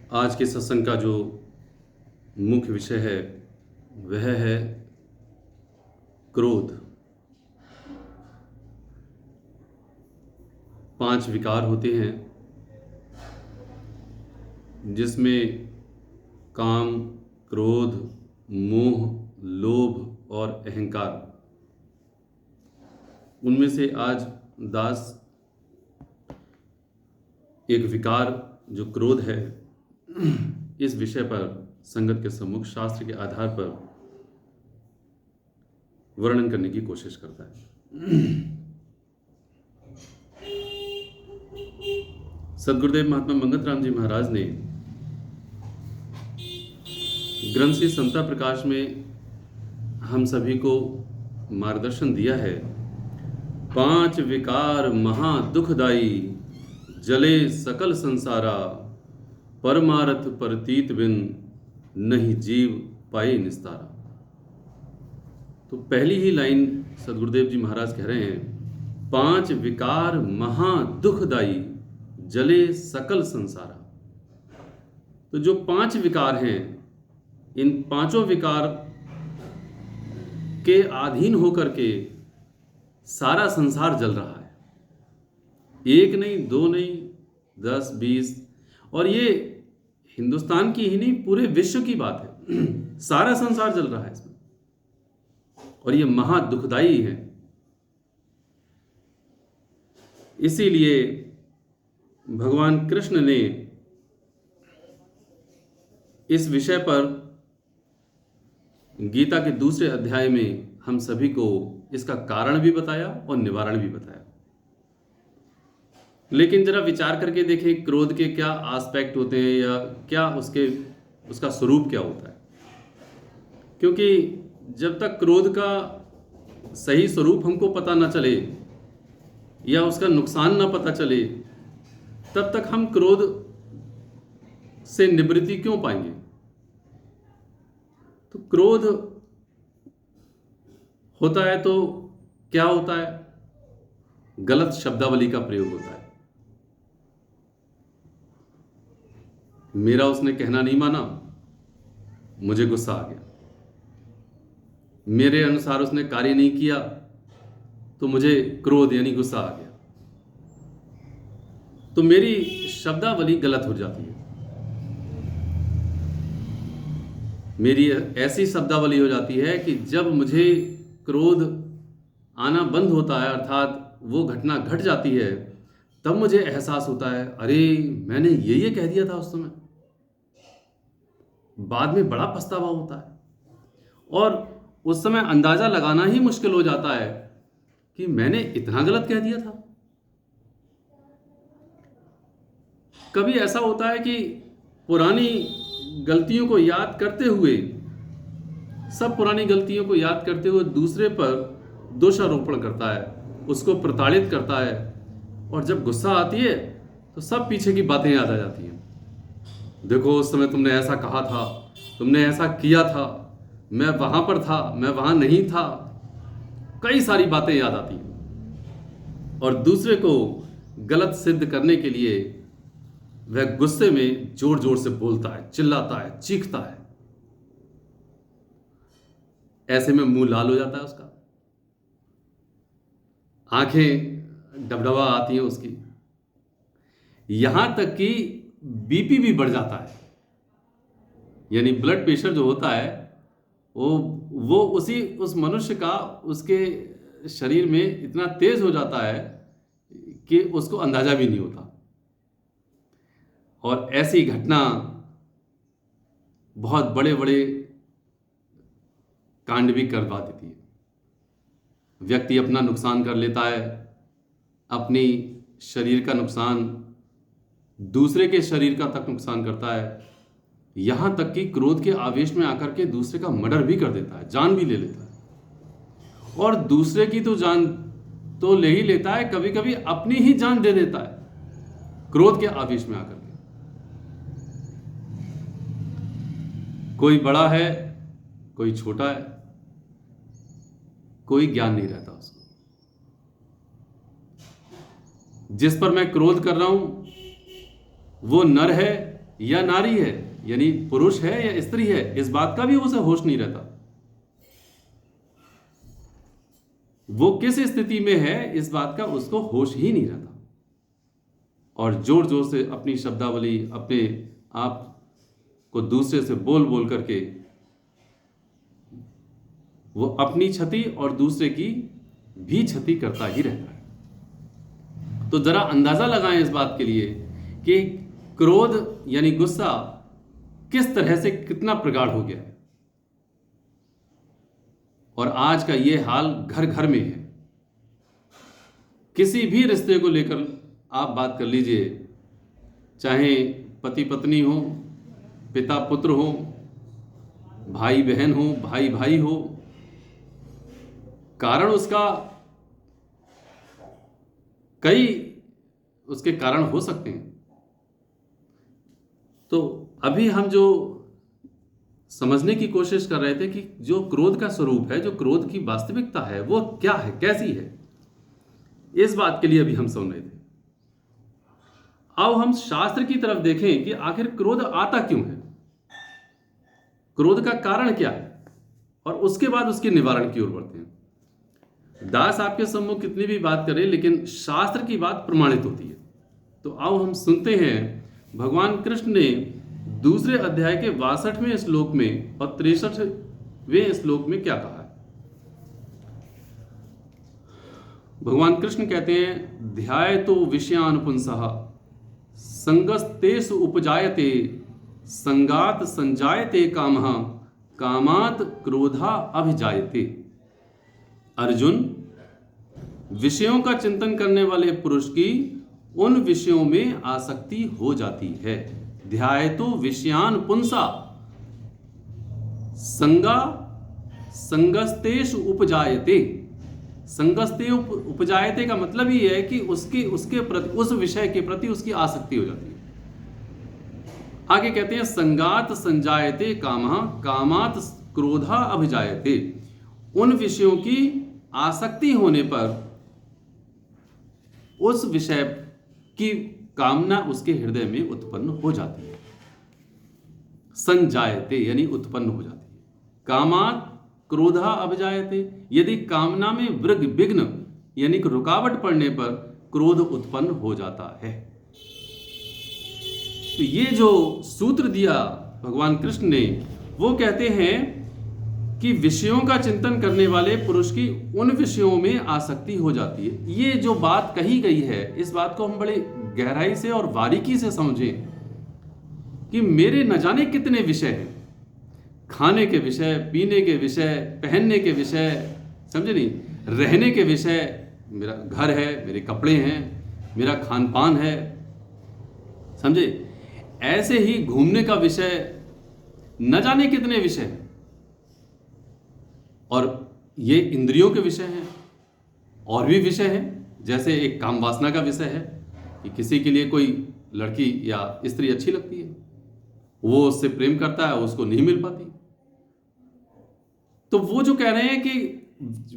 आज के सत्संग का जो मुख्य विषय है वह है क्रोध। 5 विकार होते हैं जिसमें काम, क्रोध, मोह, लोभ और अहंकार। उनमें से आज दास एक विकार जो क्रोध है इस विषय पर संगत के सम्मुख शास्त्र के आधार पर वर्णन करने की कोशिश करता है। सद्गुरुदेव महात्मा मंगत राम जी महाराज ने ग्रंथ श्री समता प्रकाश में हम सभी को मार्गदर्शन दिया है। 5 विकार महा दुखदाई, जले सकल संसारा, परमारथ परतीत बिन, नहीं जीव पाए निस्तारा। तो पहली ही लाइन सद्गुरुदेव जी महाराज कह रहे हैं, 5 विकार महा दुखदाई, जले सकल संसारा। तो जो 5 विकार हैं, इन 5 विकार के अधीन होकर के सारा संसार जल रहा है। 1 नहीं, 2 नहीं, 10, 20, और ये हिंदुस्तान की ही नहीं पूरे विश्व की बात है। सारा संसार जल रहा है इसमें, और ये महा दुखदाई है। इसीलिए भगवान कृष्ण ने इस विषय पर गीता के दूसरे अध्याय में हम सभी को इसका कारण भी बताया और निवारण भी बताया। लेकिन जरा विचार करके देखें, क्रोध के क्या एस्पेक्ट होते हैं या क्या उसका स्वरूप क्या होता है। क्योंकि जब तक क्रोध का सही स्वरूप हमको पता ना चले या उसका नुकसान ना पता चले, तब तक हम क्रोध से निवृत्ति क्यों पाएंगे। तो क्रोध होता है तो क्या होता है? गलत शब्दावली का प्रयोग होता है। मेरा उसने कहना नहीं माना, मुझे गुस्सा आ गया। मेरे अनुसार उसने कार्य नहीं किया तो मुझे क्रोध यानी गुस्सा आ गया। तो मेरी शब्दावली गलत हो जाती है। मेरी ऐसी शब्दावली हो जाती है कि जब मुझे क्रोध आना बंद होता है, अर्थात वो घटना घट जाती है, तब मुझे एहसास होता है, अरे मैंने ये कह दिया था उस समय। बाद में बड़ा पछतावा होता है और उस समय अंदाजा लगाना ही मुश्किल हो जाता है कि मैंने इतना गलत कह दिया था। कभी ऐसा होता है कि पुरानी गलतियों को याद करते हुए, सब पुरानी गलतियों को याद करते हुए दूसरे पर दोषारोपण करता है, उसको प्रताड़ित करता है, और जब गुस्सा आती है तो सब पीछे की बातें याद आ जाती हैं। देखो उस समय तुमने ऐसा कहा था, तुमने ऐसा किया था, मैं वहां पर था, मैं वहां नहीं था। कई सारी बातें याद आती हैं और दूसरे को गलत सिद्ध करने के लिए वह गुस्से में जोर जोर से बोलता है, चिल्लाता है, चीखता है। ऐसे में मुंह लाल हो जाता है उसका, आंखें डबडबा आती हैं उसकी, यहां तक कि बीपी भी बढ़ जाता है। यानी ब्लड प्रेशर जो होता है वो उस मनुष्य का उसके शरीर में इतना तेज हो जाता है कि उसको अंदाजा भी नहीं होता। और ऐसी घटना बहुत बड़े बड़े कांड भी करवा देती है। व्यक्ति अपना नुकसान कर लेता है, अपनी शरीर का नुकसान, दूसरे के शरीर का तक नुकसान करता है, यहां तक कि क्रोध के आवेश में आकर के दूसरे का मर्डर भी कर देता है, जान भी ले लेता है। और दूसरे की तो जान तो ले ही लेता है, कभी कभी अपनी ही जान दे देता है क्रोध के आवेश में आकर के। कोई बड़ा है, कोई छोटा है, कोई ज्ञान नहीं रहता उसको। जिस पर मैं क्रोध कर रहा हूं वो नर है या नारी है, यानी पुरुष है या स्त्री है, इस बात का भी उसे होश नहीं रहता। वो किस स्थिति में है इस बात का उसको होश ही नहीं रहता, और जोर जोर से अपनी शब्दावली, अपने आप को दूसरे से बोल बोल करके वो अपनी क्षति और दूसरे की भी क्षति करता ही रहता है। तो जरा अंदाजा लगाएं इस बात के लिए कि क्रोध यानी गुस्सा किस तरह से कितना प्रगाढ़ हो गया है। और आज का ये हाल घर घर में है। किसी भी रिश्ते को लेकर आप बात कर लीजिए, चाहे पति पत्नी हो, पिता पुत्र हो, भाई बहन हो, भाई भाई हो, कारण उसके कारण हो सकते हैं। तो अभी हम जो समझने की कोशिश कर रहे थे कि जो क्रोध का स्वरूप है, जो क्रोध की वास्तविकता है, वो क्या है, कैसी है, इस बात के लिए अभी हम सुन रहे थे। अब हम शास्त्र की तरफ देखें कि आखिर क्रोध आता क्यों है, क्रोध का कारण क्या है, और उसके बाद उसके निवारण की ओर बढ़ते हैं। दास आपके सम्मुख कितनी भी बात करें, लेकिन शास्त्र की बात प्रमाणित होती है। तो आओ हम सुनते हैं भगवान कृष्ण ने दूसरे अध्याय के 62वें श्लोक में और 63वें श्लोक में क्या कहा है। भगवान कृष्ण कहते हैं, ध्यायतो विषयान पुंसः संगस्तेषु उपजायते संगात संजायते कामः कामात् क्रोधा अभिजायते। अर्जुन, विषयों का चिंतन करने वाले पुरुष की उन विषयों में आसक्ति हो जाती है। ध्यायतो विषयान पुंसा संगा संगस्तेषु उपजायते। संगस्ते उपजायते का मतलब ही है कि उसके प्रति, उस विषय के प्रति उसकी आसक्ति हो जाती है। आगे कहते हैं, संगात संजायते कामः कामात् क्रोधा अभिजायते। उन विषयों की आसक्ति होने पर उस विषय की कामना उसके हृदय में उत्पन्न हो जाती है। संजायते यानी उत्पन्न हो जाती है। कामात् क्रोधा अभिजायते, यदि कामना में विघ्न यानी कि रुकावट पड़ने पर क्रोध उत्पन्न हो जाता है। तो ये जो सूत्र दिया भगवान कृष्ण ने, वो कहते हैं कि विषयों का चिंतन करने वाले पुरुष की उन विषयों में आसक्ति हो जाती है। ये जो बात कही गई है, इस बात को हम बड़े गहराई से और बारीकी से समझें कि मेरे न जाने कितने विषय हैं, खाने के विषय, पीने के विषय, पहनने के विषय, समझे नहीं, रहने के विषय, मेरा घर है, मेरे कपड़े हैं, मेरा खान पान है, समझे, ऐसे ही घूमने का विषय, न जाने कितने विषय हैं। और ये इंद्रियों के विषय हैं, और भी विषय हैं, जैसे एक काम वासना का विषय है कि किसी के लिए कोई लड़की या स्त्री अच्छी लगती है, वो उससे प्रेम करता है, उसको नहीं मिल पाती। तो वो जो कह रहे हैं कि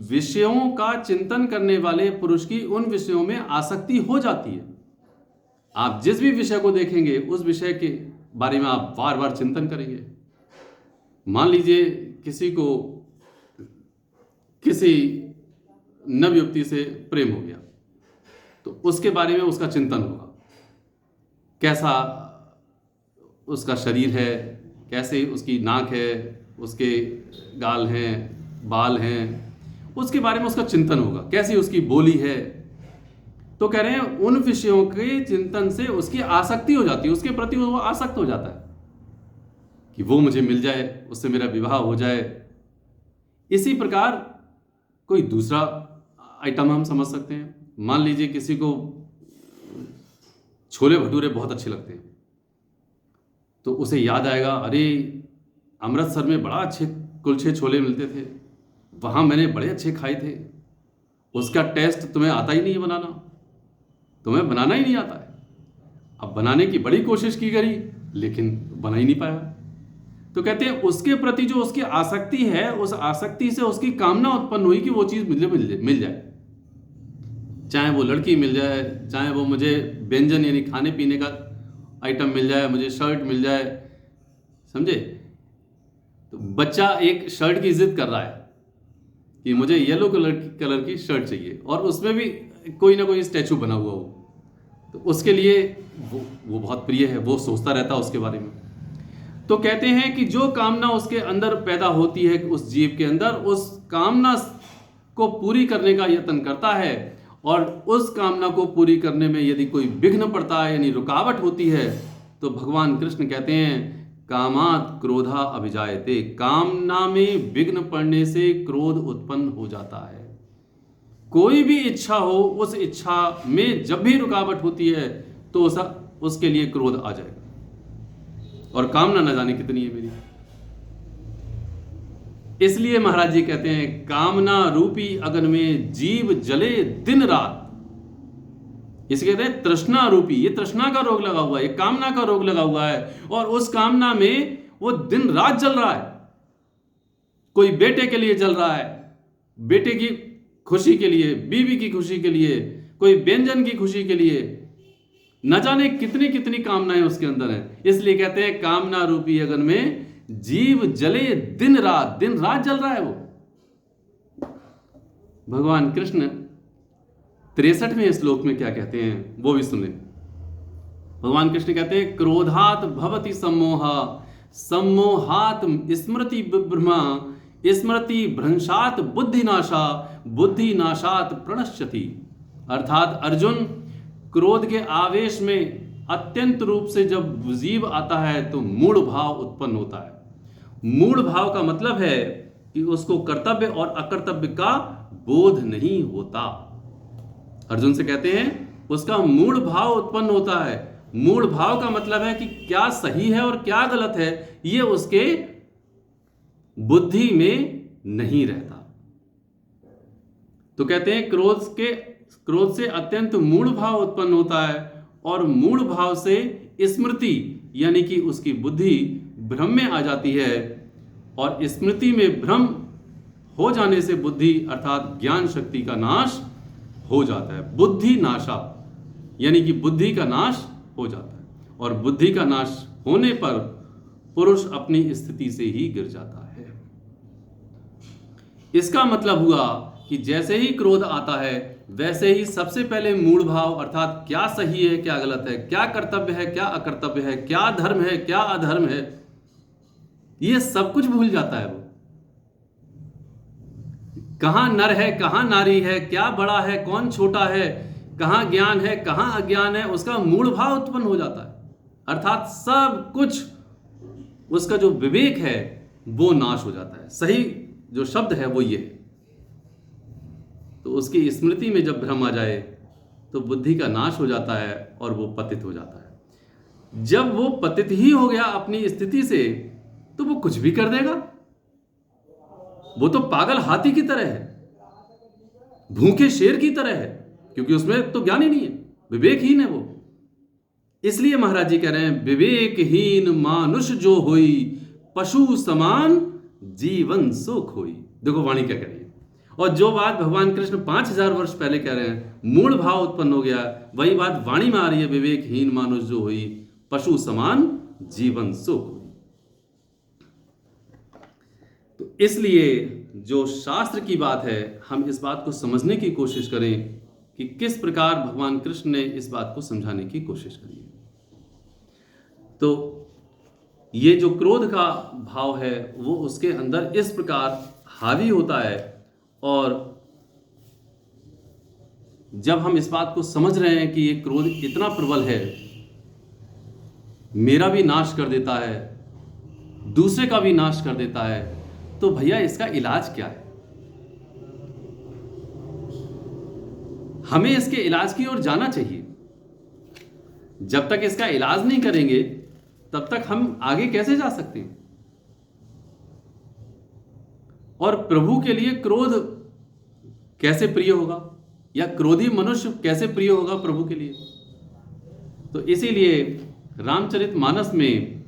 विषयों का चिंतन करने वाले पुरुष की उन विषयों में आसक्ति हो जाती है। आप जिस भी विषय को देखेंगे, उस विषय के बारे में आप बार बार चिंतन करेंगे। मान लीजिए किसी को किसी नवयुवती से प्रेम हो गया, तो उसके बारे में उसका चिंतन होगा, कैसा उसका शरीर है, कैसे उसकी नाक है, उसके गाल हैं, बाल हैं, उसके बारे में उसका चिंतन होगा, कैसी उसकी बोली है। तो कह रहे हैं उन विषयों के चिंतन से उसकी आसक्ति हो जाती है, उसके प्रति वो आसक्त हो जाता है कि वो मुझे मिल जाए, उससे मेरा विवाह हो जाए। इसी प्रकार कोई दूसरा आइटम हम समझ सकते हैं। मान लीजिए किसी को छोले भटूरे बहुत अच्छे लगते हैं, तो उसे याद आएगा, अरे अमृतसर में बड़ा अच्छे कुलचे छोले मिलते थे, वहाँ मैंने बड़े अच्छे खाए थे। उसका टेस्ट तुम्हें आता ही नहीं है बनाना, तुम्हें बनाना ही नहीं आता है। अब बनाने की बड़ी कोशिश की गई, लेकिन बना ही नहीं पाया। तो कहते हैं उसके प्रति जो उसकी आसक्ति है, उस आसक्ति से उसकी कामना उत्पन्न हुई कि वो चीज़ मिल जाए, चाहे वो लड़की मिल जाए, चाहे वो मुझे व्यंजन यानी खाने पीने का आइटम मिल जाए, मुझे शर्ट मिल जाए, समझे। तो बच्चा एक शर्ट की जिद कर रहा है कि मुझे येलो कलर की शर्ट चाहिए, और उसमें भी कोई ना कोई स्टैचू बना हुआ हो, तो उसके लिए वो बहुत प्रिय है, वो सोचता रहता है उसके बारे में। तो कहते हैं कि जो कामना उसके अंदर पैदा होती है, उस जीव के अंदर, उस कामना को पूरी करने का यत्न करता है, और उस कामना को पूरी करने में यदि कोई विघ्न पड़ता है, यानी रुकावट होती है, तो भगवान कृष्ण कहते हैं कामात क्रोधा अभिजायते, कामना में विघ्न पड़ने से क्रोध उत्पन्न हो जाता है। कोई भी इच्छा हो, उस इच्छा में जब भी रुकावट होती है तो उसके लिए क्रोध आ जाएगा, और कामना न जाने कितनी है मेरी। इसलिए महाराज जी कहते हैं कामना रूपी अग्नि में जीव जले दिन रात। इसे कहते हैं तृष्णा रूपी, ये तृष्णा का रोग लगा हुआ है, ये कामना का रोग लगा हुआ है, और उस कामना में वो दिन रात जल रहा है। कोई बेटे के लिए जल रहा है, बेटे की खुशी के लिए, बीवी की खुशी के लिए, कोई व्यंजन की खुशी के लिए, न जाने कितनी कितनी कामनाएं उसके अंदर हैं। इसलिए कहते हैं कामना रूपी अग्नि में जीव जले दिन रात जल रहा है वो। भगवान कृष्ण 63वें श्लोक में क्या कहते हैं वो भी सुने। भगवान कृष्ण कहते हैं क्रोधात भवति सम्मोह, सम्मोहात स्मृति विभ्रमा, स्मृति भ्रंशात बुद्धिनाशा, बुद्धिनाशात प्रणश्यति। अर्थात अर्जुन, क्रोध के आवेश में अत्यंत रूप से जब जीव आता है तो मूढ़ भाव उत्पन्न होता है। मूढ़ भाव का मतलब है कि उसको कर्तव्य और अकर्तव्य का बोध नहीं होता। अर्जुन से कहते हैं उसका मूढ़ भाव उत्पन्न होता है। मूढ़ भाव का मतलब है कि क्या सही है और क्या गलत है, ये उसके बुद्धि में नहीं रहता। तो कहते हैं क्रोध से अत्यंत मूढ़ भाव उत्पन्न होता है, और मूढ़ भाव से स्मृति यानी कि उसकी बुद्धि भ्रम में आ जाती है, और स्मृति में भ्रम हो जाने से बुद्धि अर्थात ज्ञान शक्ति का नाश हो जाता है। बुद्धि नाशा यानी कि बुद्धि का नाश हो जाता है, और बुद्धि का नाश होने पर पुरुष अपनी स्थिति से ही गिर जाता है। इसका मतलब हुआ कि जैसे ही क्रोध आता है वैसे ही सबसे पहले मूढ़ भाव अर्थात क्या सही है क्या गलत है, क्या कर्तव्य है क्या अकर्तव्य है, क्या धर्म है क्या अधर्म है, ये सब कुछ भूल जाता है। वो कहां नर है कहां नारी है, क्या बड़ा है कौन छोटा है, कहां ज्ञान है कहां अज्ञान है, उसका मूढ़ भाव उत्पन्न हो जाता है। अर्थात सब कुछ उसका जो विवेक है वो नाश हो जाता है। सही जो शब्द है वो ये है। तो उसकी स्मृति में जब भ्रम आ जाए तो बुद्धि का नाश हो जाता है और वो पतित हो जाता है। जब वो पतित ही हो गया अपनी स्थिति से तो वो कुछ भी कर देगा। वो तो पागल हाथी की तरह है, भूखे शेर की तरह है, क्योंकि उसमें तो ज्ञान ही नहीं है, विवेकहीन है वो। इसलिए महाराज जी कह रहे हैं विवेकहीन मानुष जो होई, पशु समान जीवन सुख होई। देखो वाणी क्या कह रही है। और जो बात भगवान कृष्ण 5000 वर्ष पहले कह रहे हैं, मूढ़ भाव उत्पन्न हो गया, वही बात वाणी में आ रही है, विवेकहीन मानुष जो हुई, पशु समान जीवन सुख हुई। तो इसलिए जो शास्त्र की बात है, हम इस बात को समझने की कोशिश करें कि किस प्रकार भगवान कृष्ण ने इस बात को समझाने की कोशिश करी है। तो ये जो क्रोध का भाव है वो उसके अंदर इस प्रकार हावी होता है, और जब हम इस बात को समझ रहे हैं कि ये क्रोध इतना प्रबल है, मेरा भी नाश कर देता है, दूसरे का भी नाश कर देता है, तो भैया इसका इलाज क्या है? हमें इसके इलाज की ओर जाना चाहिए। जब तक इसका इलाज नहीं करेंगे तब तक हम आगे कैसे जा सकते हैं? और प्रभु के लिए क्रोध कैसे प्रिय होगा, या क्रोधी मनुष्य कैसे प्रिय होगा प्रभु के लिए? तो इसीलिए रामचरितमानस में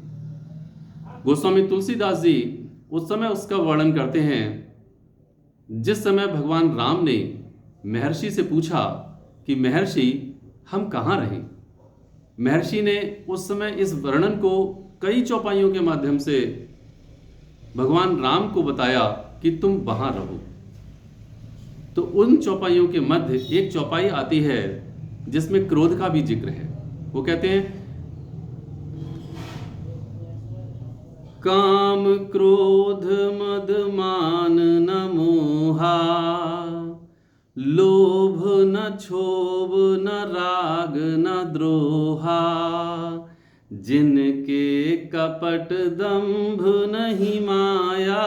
गोस्वामी तुलसीदास जी उस समय उसका वर्णन करते हैं जिस समय भगवान राम ने महर्षि से पूछा कि महर्षि हम कहाँ रहें, महर्षि ने उस समय इस वर्णन को कई चौपाइयों के माध्यम से भगवान राम को बताया कि तुम वहां रहो। तो उन चौपाइयों के मध्य एक चौपाई आती है जिसमें क्रोध का भी जिक्र है। वो कहते हैं, काम क्रोध मद मान न मोहा, लोभ न क्षोभ न राग न द्रोहा, जिनके कपट दंभ नहीं माया,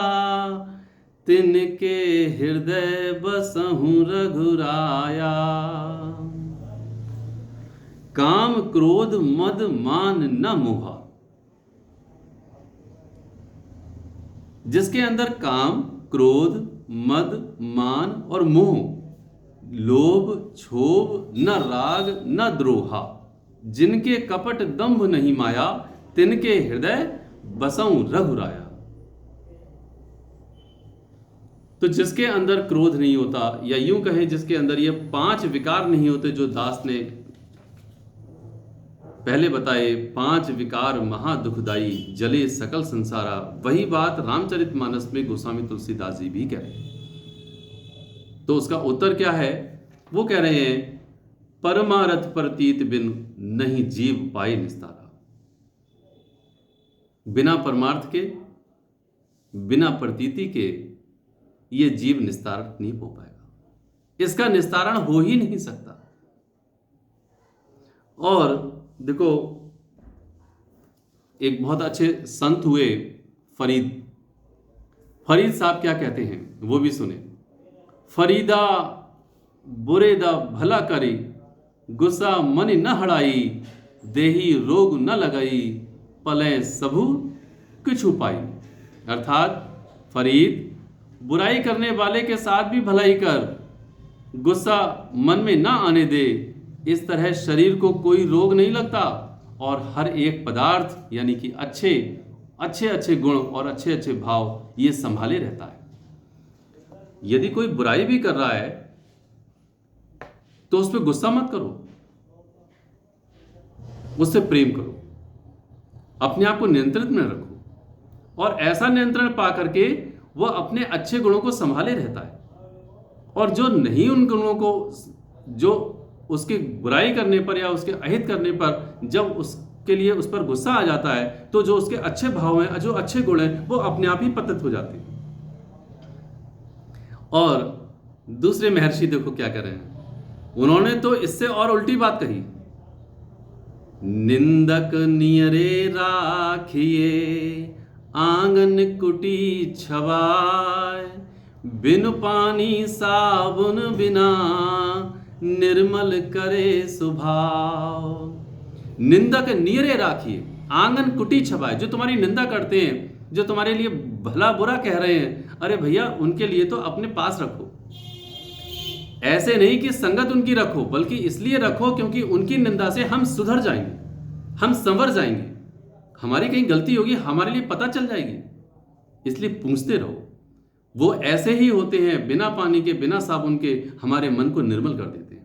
तिनके हृदय बसहु रघुराया। काम क्रोध मद मान न मोहा। जिसके अंदर काम, क्रोध, मद, मान और मोह, लोभ, क्षोभ, न राग न द्रोहा, जिनके कपट दंभ नहीं माया, तिनके हृदय बसऊं रघुराया। तो जिसके अंदर क्रोध नहीं होता, या यूं कहें जिसके अंदर ये 5 विकार नहीं होते जो दास ने पहले बताए, 5 विकार महादुखदाई, जले सकल संसारा, वही बात रामचरितमानस में गोस्वामी तुलसीदास जी भी कह रहे हैं। तो उसका उत्तर क्या है? वो कह रहे हैं, परमारथ प्रतीत बिन नहीं जीव पाए निस्तारा। बिना परमार्थ के, बिना प्रतीति के ये जीव निस्तारण नहीं हो पाएगा। इसका निस्तारण हो ही नहीं सकता। और देखो, एक बहुत अच्छे संत हुए फरीद साहब क्या कहते हैं वो भी सुने। फरीदा बुरेदा भला करी, गुस्सा मन न हड़ाई, देही रोग न लगाई, पले सबू कुछ पाई। अर्थात फरीद, बुराई करने वाले के साथ भी भलाई कर, गुस्सा मन में ना आने दे। इस तरह शरीर को कोई रोग नहीं लगता और हर एक पदार्थ यानी कि अच्छे गुण और अच्छे भाव ये संभाले रहता है। यदि कोई बुराई भी कर रहा है तो उस पर गुस्सा मत करो, उससे प्रेम करो, अपने आप को नियंत्रित में रखो, और ऐसा नियंत्रण पा करके वह अपने अच्छे गुणों को संभाले रहता है। और जो नहीं, उन गुणों को, जो उसकी बुराई करने पर या उसके अहित करने पर जब उसके लिए उस पर गुस्सा आ जाता है, तो जो उसके अच्छे भाव हैं, जो अच्छे गुण हैं, वो अपने आप ही पतित हो जाते हैं। और दूसरे महर्षि देखो क्या कर रहे हैं, उन्होंने तो इससे और उल्टी बात कही। निंदक नियरे राखिए, आंगन कुटी छवाए, बिन पानी साबुन बिना, निर्मल करे स्वभाव। निंदक नियरे राखिए, आंगन कुटी छवाए। जो तुम्हारी निंदा करते हैं, जो तुम्हारे लिए भला बुरा कह रहे हैं, अरे भैया उनके लिए तो अपने पास रखो। ऐसे नहीं कि संगत उनकी रखो, बल्कि इसलिए रखो क्योंकि उनकी निंदा से हम सुधर जाएंगे, हम संवर जाएंगे, हमारी कहीं गलती होगी हमारे लिए पता चल जाएगी। इसलिए पूछते रहो। वो ऐसे ही होते हैं, बिना पानी के, बिना साबुन के हमारे मन को निर्मल कर देते हैं।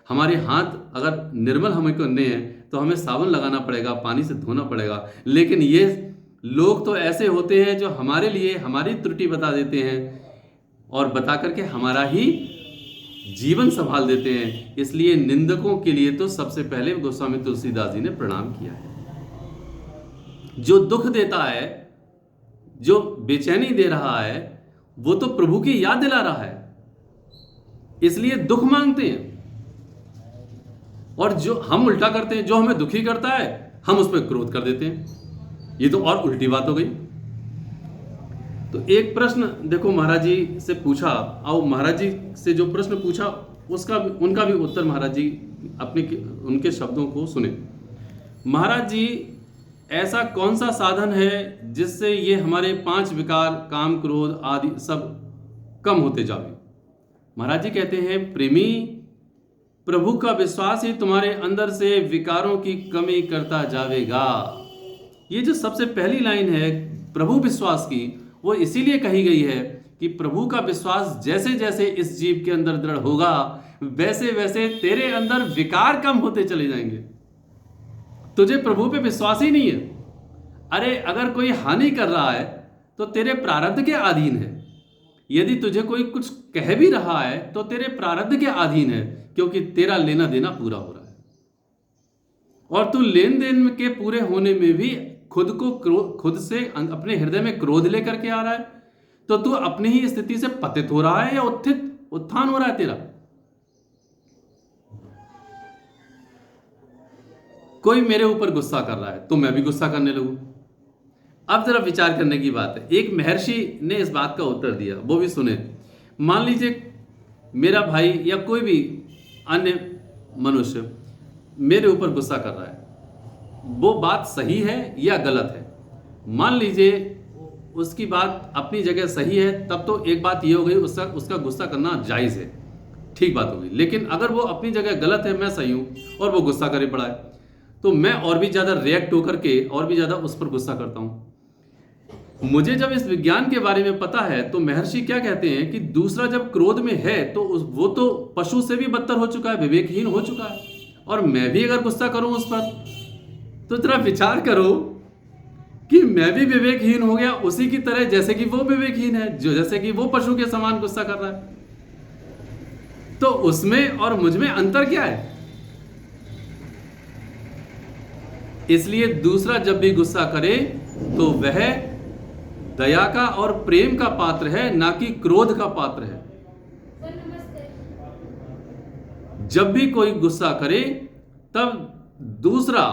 हमारे हाथ अगर निर्मल हमें करने हैं तो हमें साबुन लगाना पड़ेगा, पानी से धोना पड़ेगा। लेकिन ये लोग तो ऐसे होते हैं जो हमारे लिए हमारी त्रुटि बता देते हैं और बता करके हमारा ही जीवन संभाल देते हैं। इसलिए निंदकों के लिए तो सबसे पहले गोस्वामी तुलसीदास जी ने प्रणाम किया है। जो दुख देता है, जो बेचैनी दे रहा है, वो तो प्रभु की याद दिला रहा है, इसलिए दुख मांगते हैं। और जो हम उल्टा करते हैं, जो हमें दुखी करता है हम उस पर क्रोध कर देते हैं। ये तो और उल्टी बात हो गई। तो एक प्रश्न देखो महाराज जी से पूछा, और महाराज जी से जो प्रश्न पूछा उनका भी उत्तर महाराज जी उनके शब्दों को सुने। महाराज जी, ऐसा कौन सा साधन है जिससे ये हमारे 5 विकार, काम, क्रोध आदि सब कम होते जावे? महाराज जी कहते हैं, प्रेमी, प्रभु का विश्वास ही तुम्हारे अंदर से विकारों की कमी करता जावेगा। ये जो सबसे पहली लाइन है प्रभु विश्वास की, वो इसीलिए कही गई है कि प्रभु का विश्वास जैसे जैसे इस जीव के अंदर दृढ़ होगा, वैसे वैसे तेरे अंदर विकार कम होते चले जाएंगे। तुझे प्रभु पे विश्वास ही नहीं है। अरे अगर कोई हानि कर रहा है तो तेरे प्रारब्ध के अधीन है, यदि तुझे कोई कुछ कह भी रहा है तो तेरे प्रारब्ध के अधीन है, क्योंकि तेरा लेना देना पूरा हो रहा है। और तू लेन देन के पूरे होने में भी खुद से अपने हृदय में क्रोध लेकर के आ रहा है, तो तू अपनी ही स्थिति से पतित हो रहा है या उत्थान हो रहा है तेरा। कोई मेरे ऊपर गुस्सा कर रहा है तो मैं भी गुस्सा करने लगूं। अब जरा विचार करने की बात है। एक महर्षि ने इस बात का उत्तर दिया, वो भी सुने। मान लीजिए मेरा भाई या कोई भी अन्य मनुष्य मेरे ऊपर गुस्सा कर रहा है, वो बात सही है या गलत है। मान लीजिए उसकी बात अपनी जगह सही है, तब तो एक बात ये हो गई, उसका गुस्सा करना जायज़ है, ठीक बात हो गई। लेकिन अगर वो अपनी जगह गलत है, मैं सही हूं और वो गुस्सा करे पड़ा है, तो मैं और भी ज़्यादा रिएक्ट होकर के और भी ज़्यादा उस पर गुस्सा करता हूं। मुझे जब इस विज्ञान के बारे में पता है तो महर्षि क्या कहते हैं कि दूसरा जब क्रोध में है तो वो तो पशु से भी बदतर हो चुका है, विवेकहीन हो चुका है। और मैं भी अगर गुस्सा करूं उस पर, तो जरा विचार करो कि मैं भी विवेकहीन हो गया उसी की तरह, जैसे कि वो विवेकहीन है, जैसे कि वो पशु के समान गुस्सा कर रहा है। तो उसमें और मुझ में अंतर क्या है? इसलिए दूसरा जब भी गुस्सा करे तो वह दया का और प्रेम का पात्र है, ना कि क्रोध का पात्र है। जब भी कोई गुस्सा करे तब दूसरा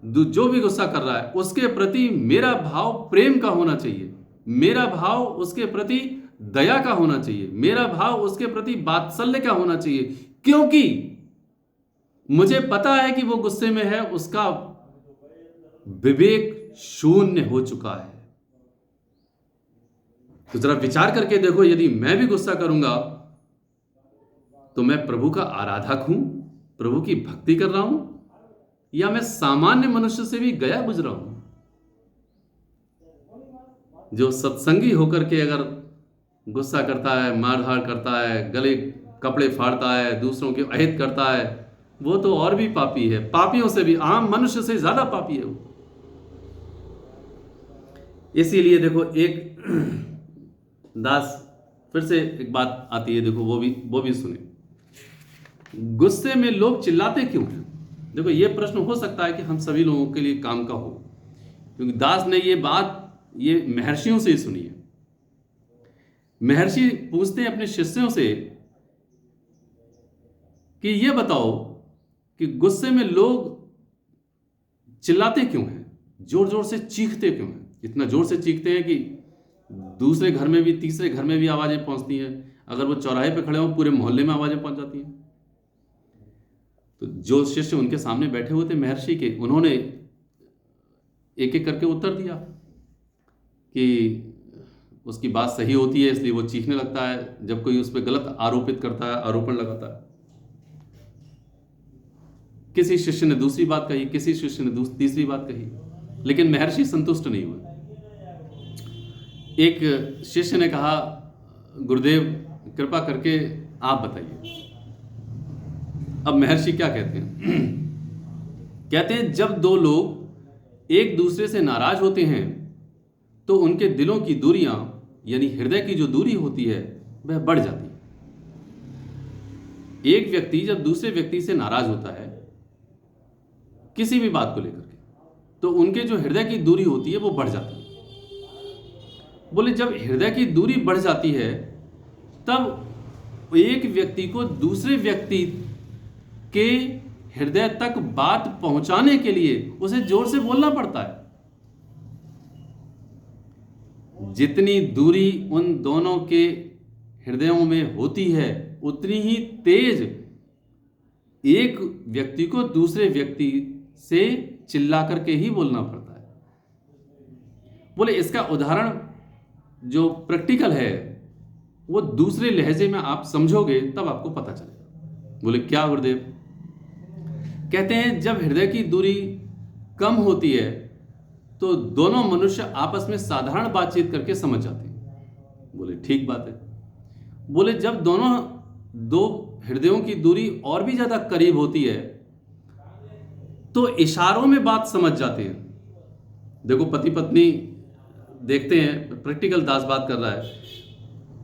जो भी गुस्सा कर रहा है उसके प्रति मेरा भाव प्रेम का होना चाहिए, मेरा भाव उसके प्रति दया का होना चाहिए, मेरा भाव उसके प्रति वात्सल्य का होना चाहिए, क्योंकि मुझे पता है कि वो गुस्से में है, उसका विवेक शून्य हो चुका है। तो जरा विचार करके देखो, यदि मैं भी गुस्सा करूंगा तो मैं प्रभु का आराधक हूं, प्रभु की भक्ति कर रहा हूं, या मैं सामान्य मनुष्य से भी गया गुजरा हूं, जो सत्संगी होकर के अगर गुस्सा करता है, मारधाड़ करता है, गले कपड़े फाड़ता है, दूसरों के अहित करता है, वो तो और भी पापी है, पापियों से भी, आम मनुष्य से ज्यादा पापी है वो। इसीलिए देखो एक दास, फिर से एक बात आती है, देखो वो भी सुने। गुस्से में लोग चिल्लाते क्यों हैं? देखो ये प्रश्न हो सकता है कि हम सभी लोगों के लिए काम का हो, क्योंकि दास ने ये बात ये महर्षियों से ही सुनी है। महर्षि पूछते हैं अपने शिष्यों से कि ये बताओ कि गुस्से में लोग चिल्लाते क्यों हैं, जोर जोर से चीखते क्यों हैं? इतना जोर से चीखते हैं कि दूसरे घर में भी, तीसरे घर में भी आवाजें पहुंचती हैं। अगर वो चौराहे पे खड़े हो पूरे मोहल्ले में आवाजें पहुंच जाती हैं। तो जो शिष्य उनके सामने बैठे हुए थे महर्षि के, उन्होंने एक एक करके उत्तर दिया कि उसकी बात सही होती है, इसलिए वो चीखने लगता है जब कोई उस पर गलत आरोपित करता है, आरोपण लगाता है। किसी शिष्य ने दूसरी बात कही, किसी शिष्य ने तीसरी बात कही, लेकिन महर्षि संतुष्ट नहीं हुए। एक शिष्य ने कहा, गुरुदेव कृपा करके आप बताइए। अब महर्षि क्या कहते हैं? कहते हैं जब दो लोग एक दूसरे से नाराज होते हैं तो उनके दिलों की दूरियां, यानी हृदय की जो दूरी होती है, वह बढ़ जाती है। एक व्यक्ति जब दूसरे व्यक्ति से नाराज होता है किसी भी बात को लेकर के, तो उनके जो हृदय की दूरी होती है वो बढ़ जाती है। बोले जब हृदय की दूरी बढ़ जाती है तब एक व्यक्ति को दूसरे व्यक्ति के हृदय तक बात पहुंचाने के लिए उसे जोर से बोलना पड़ता है। जितनी दूरी उन दोनों के हृदयों में होती है उतनी ही तेज एक व्यक्ति को दूसरे व्यक्ति से चिल्ला करके ही बोलना पड़ता है। बोले इसका उदाहरण जो प्रैक्टिकल है वो दूसरे लहजे में आप समझोगे तब आपको पता चलेगा। बोले क्या गुरुदेव? कहते हैं जब हृदय की दूरी कम होती है तो दोनों मनुष्य आपस में साधारण बातचीत करके समझ जाते हैं। बोले ठीक बात है। बोले जब दो हृदयों की दूरी और भी ज्यादा करीब होती है तो इशारों में बात समझ जाते हैं। देखो, पति पत्नी देखते हैं, प्रैक्टिकल दास बात कर रहा है।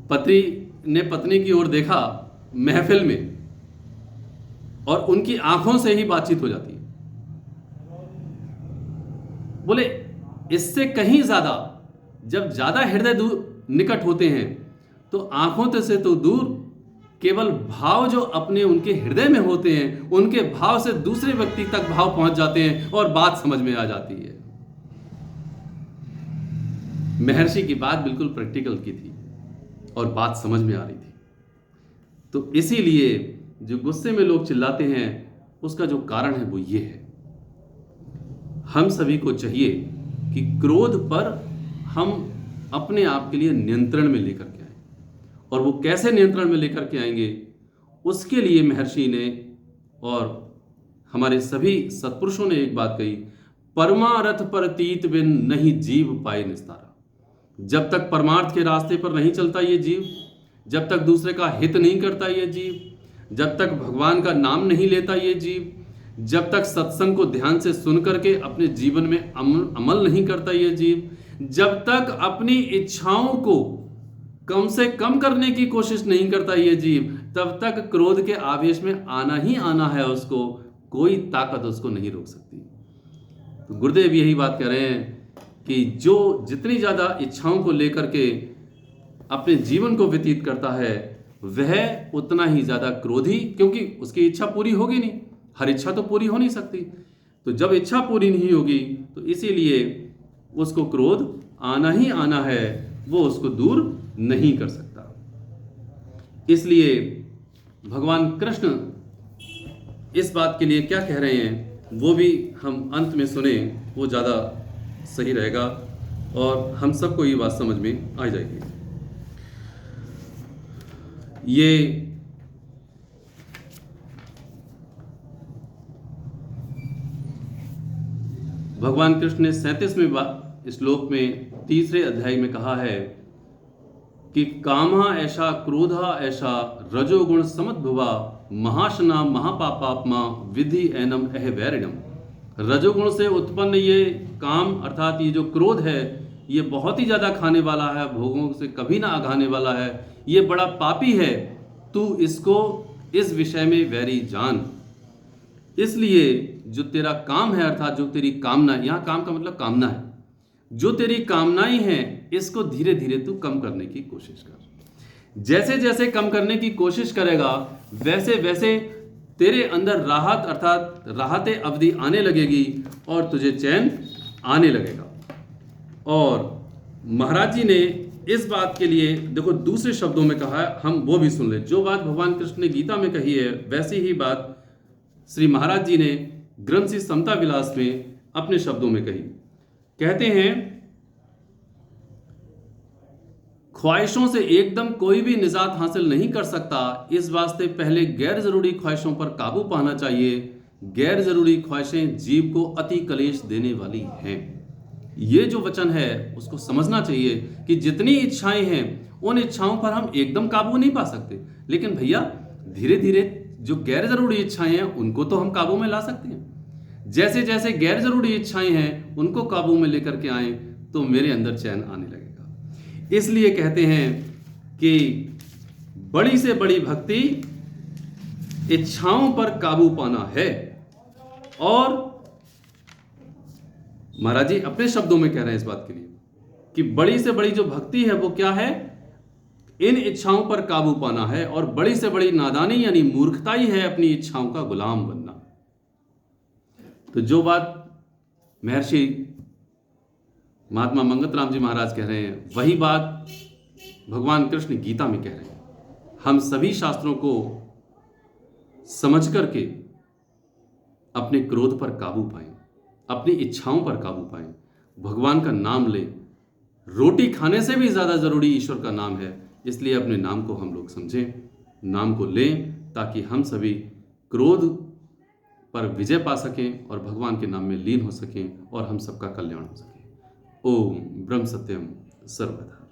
पति ने पत्नी की ओर देखा महफिल में और उनकी आंखों से ही बातचीत हो जाती है। बोले इससे कहीं ज्यादा, जब ज्यादा हृदय निकट होते हैं तो आंखों से तो दूर केवल भाव जो अपने उनके हृदय में होते हैं, उनके भाव से दूसरे व्यक्ति तक भाव पहुंच जाते हैं और बात समझ में आ जाती है। महर्षि की बात बिल्कुल प्रैक्टिकल की थी और बात समझ में आ रही थी। तो इसीलिए जो गुस्से में लोग चिल्लाते हैं, उसका जो कारण है वो ये है। हम सभी को चाहिए कि क्रोध पर हम अपने आप के लिए नियंत्रण में लेकर के आए, और वो कैसे नियंत्रण में लेकर के आएंगे, उसके लिए महर्षि ने और हमारे सभी सत्पुरुषों ने एक बात कही, परमारथ परतीत बिन नहीं जीव पाए निस्तारा। जब तक परमार्थ के रास्ते पर नहीं चलता ये जीव, जब तक दूसरे का हित नहीं करता ये जीव, जब तक भगवान का नाम नहीं लेता ये जीव, जब तक सत्संग को ध्यान से सुन करके अपने जीवन में अमल नहीं करता ये जीव, जब तक अपनी इच्छाओं को कम से कम करने की कोशिश नहीं करता ये जीव, तब तक क्रोध के आवेश में आना ही आना है उसको। कोई ताकत उसको नहीं रोक सकती। तो गुरुदेव यही बात कह रहे हैं कि जो जितनी ज़्यादा इच्छाओं को लेकर के अपने जीवन को व्यतीत करता है, वह उतना ही ज़्यादा क्रोधी, क्योंकि उसकी इच्छा पूरी होगी नहीं। हर इच्छा तो पूरी हो नहीं सकती। तो जब इच्छा पूरी नहीं होगी तो इसीलिए उसको क्रोध आना ही आना है, वो उसको दूर नहीं कर सकता। इसलिए भगवान कृष्ण इस बात के लिए क्या कह रहे हैं वो भी हम अंत में सुने, वो ज़्यादा सही रहेगा और हम सबको ये बात समझ में आ जाएगी। ये भगवान कृष्ण ने 37वें श्लोक में 3रे अध्याय में कहा है कि कामा ऐसा क्रोधा ऐसा रजोगुण समद्भुवा महाशना महापापात्मा विधि एनम अहवैरिणम। रजोगुण से उत्पन्न ये काम अर्थात ये जो क्रोध है, ये बहुत ही ज़्यादा खाने वाला है, भोगों से कभी ना आघाने वाला है, ये बड़ा पापी है। तू इसको इस विषय में वैरी जान। इसलिए जो तेरा काम है, अर्थात जो तेरी कामना, यहाँ काम का मतलब कामना है, जो तेरी कामनाएं हैं इसको धीरे धीरे तू कम करने की कोशिश कर। जैसे जैसे कम करने की कोशिश करेगा वैसे वैसे तेरे अंदर राहत अर्थात राहत अवधि आने लगेगी और तुझे चैन आने लगेगा। और महाराज जी ने इस बात के लिए देखो दूसरे शब्दों में कहा है, हम वो भी सुन ले। जो बात भगवान कृष्ण ने गीता में कही है वैसी ही बात श्री महाराज जी ने ग्रंथ श्री समता विलास में अपने शब्दों में कही। कहते हैं, ख्वाहिशों से एकदम कोई भी निजात हासिल नहीं कर सकता, इस वास्ते पहले गैर जरूरी ख्वाहिशों पर काबू पाना चाहिए। गैर जरूरी ख्वाहिशें जीव को अति कलेश देने वाली हैं। ये जो वचन है उसको समझना चाहिए कि जितनी इच्छाएं हैं उन इच्छाओं पर हम एकदम काबू नहीं पा सकते, लेकिन भैया धीरे धीरे जो गैर जरूरी इच्छाएं हैं उनको तो हम काबू में ला सकते हैं। जैसे जैसे गैर जरूरी इच्छाएं हैं उनको काबू में लेकर के आए तो मेरे अंदर चैन आने लगेगा। इसलिए कहते हैं कि बड़ी से बड़ी भक्ति इच्छाओं पर काबू पाना है। और महाराज जी अपने शब्दों में कह रहे हैं इस बात के लिए कि बड़ी से बड़ी जो भक्ति है वो क्या है, इन इच्छाओं पर काबू पाना है। और बड़ी से बड़ी नादानी यानी मूर्खता ही है अपनी इच्छाओं का गुलाम बनना। तो जो बात महर्षि महात्मा मंगत राम जी महाराज कह रहे हैं वही बात भगवान कृष्ण गीता में कह रहे हैं। हम सभी शास्त्रों को समझ करके अपने क्रोध पर काबू पाएं, अपनी इच्छाओं पर काबू पाएं, भगवान का नाम लें। रोटी खाने से भी ज़्यादा ज़रूरी ईश्वर का नाम है, इसलिए अपने नाम को हम लोग समझें, नाम को लें, ताकि हम सभी क्रोध पर विजय पा सकें और भगवान के नाम में लीन हो सकें और हम सबका कल्याण हो सके। ओम ब्रह्म सत्यम सर्वदा।